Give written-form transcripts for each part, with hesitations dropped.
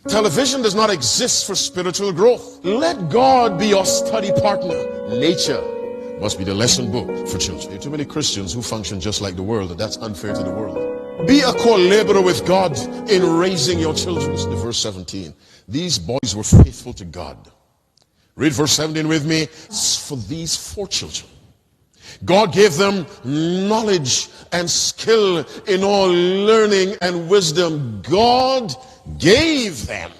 Television does not exist for spiritual growth. Let God be your study partner. Nature must be the lesson book for children. There are too many Christians who function just like the world, and that's unfair to the world. Be a co-laborer with God in raising your children. Listen to verse 17. These boys were faithful to God. Read verse 17 with me. For these 4 children, God gave them knowledge and skill in all learning and wisdom. God gave them.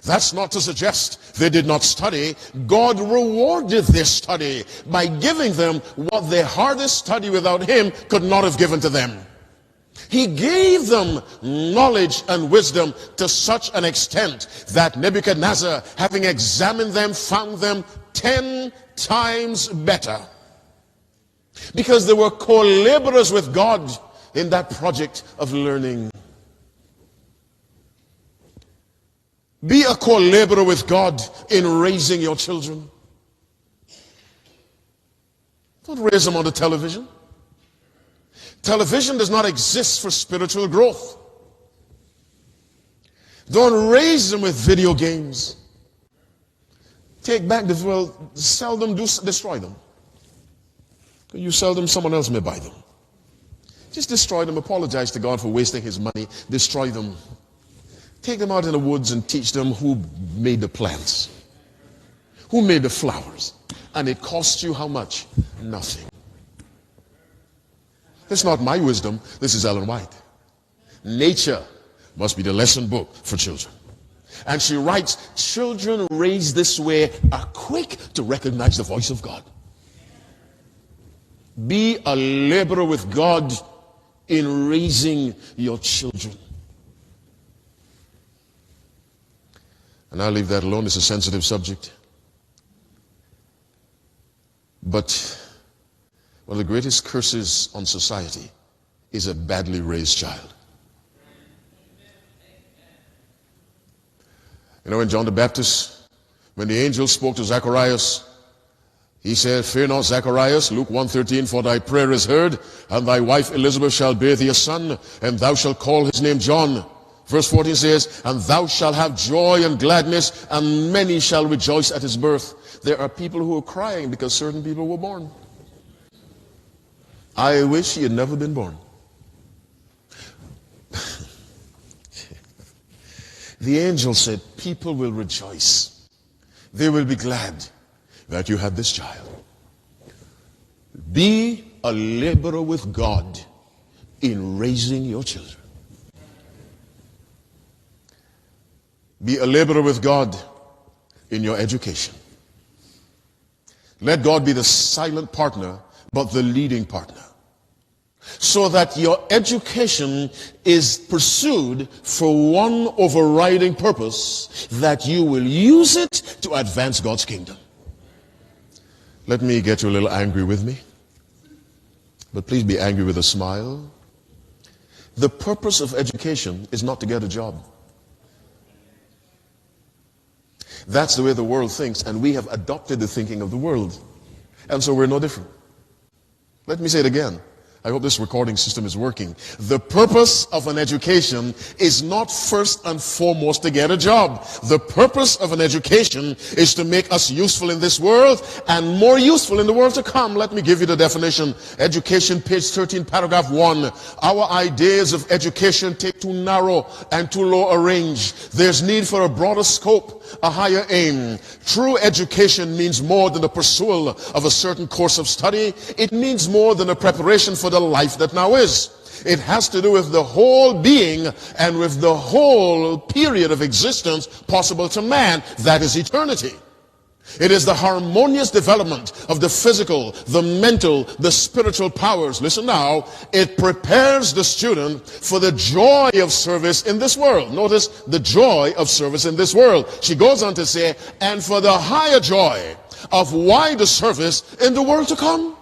That's not to suggest they did not study. God rewarded their study by giving them what their hardest study without Him could not have given to them. He gave them knowledge and wisdom to such an extent that Nebuchadnezzar, having examined them, found them 10 times better. Because they were co-laborers with God in that project of learning. Be a co-laborer with God in raising your children. Don't raise them on the television. Television does not exist for spiritual growth. Don't raise them with video games. Take back the world, sell them, destroy them. You sell them, someone else may buy them. Just destroy them, apologize to God for wasting His money, destroy them. Take them out in the woods and teach them who made the plants, who made the flowers. And it costs you how much? Nothing. This is not my wisdom, this is Ellen White. Nature must be the lesson book for children. And she writes, children raised this way are quick to recognize the voice of God. Be a laborer with God in raising your children. And I'll leave that alone. It's a sensitive subject. But one of the greatest curses on society is a badly raised child. You know, when John the Baptist, when the angel spoke to Zacharias, he said, fear not, Zacharias, Luke 1:13, for thy prayer is heard, and thy wife Elizabeth shall bear thee a son, and thou shalt call his name John. Verse 14 says, and thou shalt have joy and gladness, and many shall rejoice at his birth. There are people who are crying because certain people were born. I wish he had never been born. The angel said, people will rejoice. They will be glad that you had this child. Be a laborer with God in raising your children. Be a laborer with God in your education. Let God be the silent partner, but the leading partner. So that your education is pursued for one overriding purpose, that you will use it to advance God's kingdom. Let me get you a little angry with me, but please be angry with a smile. The purpose of education is not to get a job. That's the way the world thinks, and we have adopted the thinking of the world. And so we're no different. Let me say it again. I hope this recording system is working. The purpose of an education is not first and foremost to get a job. The purpose of an education is to make us useful in this world and more useful in the world to come. Let me give you the definition. Education, page 13, paragraph 1. Our ideas of education take too narrow and too low a range. There's need for a broader scope, a higher aim. True education means more than the pursuit of a certain course of study. It means more than a preparation for the life that now is. It has to do with the whole being and with the whole period of existence possible to man. That is eternity. It is the harmonious development of the physical, the mental, the spiritual powers. Listen now, it prepares the student for the joy of service in this world. Notice the joy of service in this world. She goes on to say, and for the higher joy of wider service in the world to come.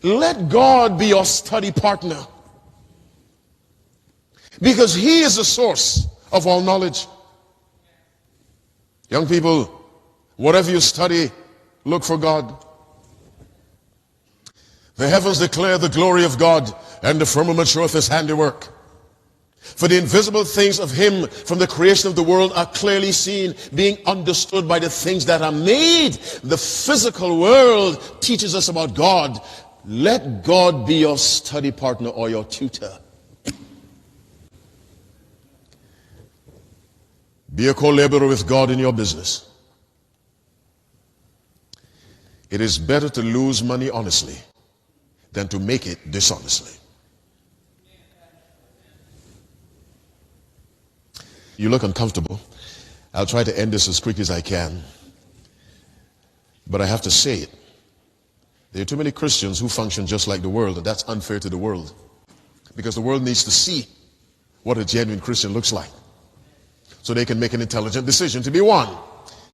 Let God be your study partner, because He is the source of all knowledge. Young people, whatever you study, look for God. The heavens declare the glory of God, and the firmament showeth his handiwork. For the invisible things of him from the creation of the world are clearly seen, being understood by the things that are made. The physical world teaches us about God. Let God be your study partner or your tutor. Be a co-laborer with God in your business. It is better to lose money honestly than to make it dishonestly. You look uncomfortable. I'll try to end this as quick as I can. But I have to say it. There are too many Christians who function just like the world, and that's unfair to the world. Because the world needs to see what a genuine Christian looks like, so they can make an intelligent decision to be one.